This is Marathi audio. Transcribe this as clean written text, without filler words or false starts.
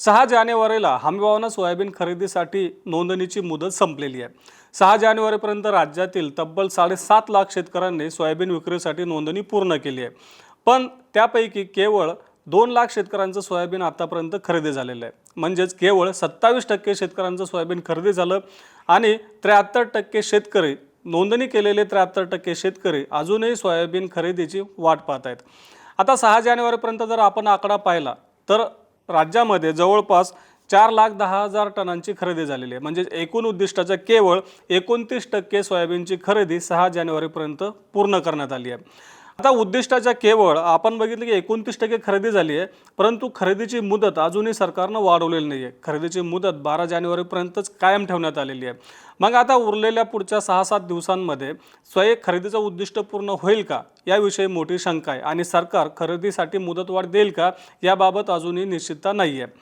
6 जानेवारीला हमीभावानं सोयाबीन खरेदीसाठी नोंदणीची मुदत संपलेली आहे। 6 जानेवारीपर्यंत राज्यातील तब्बल 7.5 लाख शेतकऱ्यांनी सोयाबीन विक्रीसाठी नोंदणी पूर्ण केली आहे। पण त्यापैकी केवळ 2 लाख शेतकऱ्यांचं सोयाबीन आतापर्यंत खरेदी झालेलं आहे। म्हणजेच केवळ 27% शेतकऱ्यांचं सोयाबीन खरेदी झालं आणि 73% शेतकरी नोंदणी केलेले 73% शेतकरी अजूनही सोयाबीन खरेदीची वाट पाहत आहेत। आता 6 जानेवारीपर्यंत जर आपण आकडा पाहिला तर राज्यामध्ये जवळपास 4,10,000 टनांची खरेदी झालेली आहे। म्हणजे एकूण उद्दिष्टाच्या केवळ 29% सोयाबीनची खरेदी 6 जानेवारीपर्यंत पूर्ण करण्यात आली आहे। आता उद्दिष्टाच्या केवळ आपण बघितलं की 29% खरेदी झाली आहे, परंतु खरेदीची मुदत अजूनही सरकारनं वाढवलेली नाही आहे। खरेदीची मुदत 12 जानेवारीपर्यंतच कायम ठेवण्यात आलेली आहे। मग आता उरलेल्या पुढच्या 6-7 दिवसांमध्ये खरेदीचं उद्दिष्ट पूर्ण होईल का याविषयी मोठी शंका आहे आणि सरकार खरेदीसाठी मुदतवाढ देईल का याबाबत अजूनही निश्चितता नाही आहे।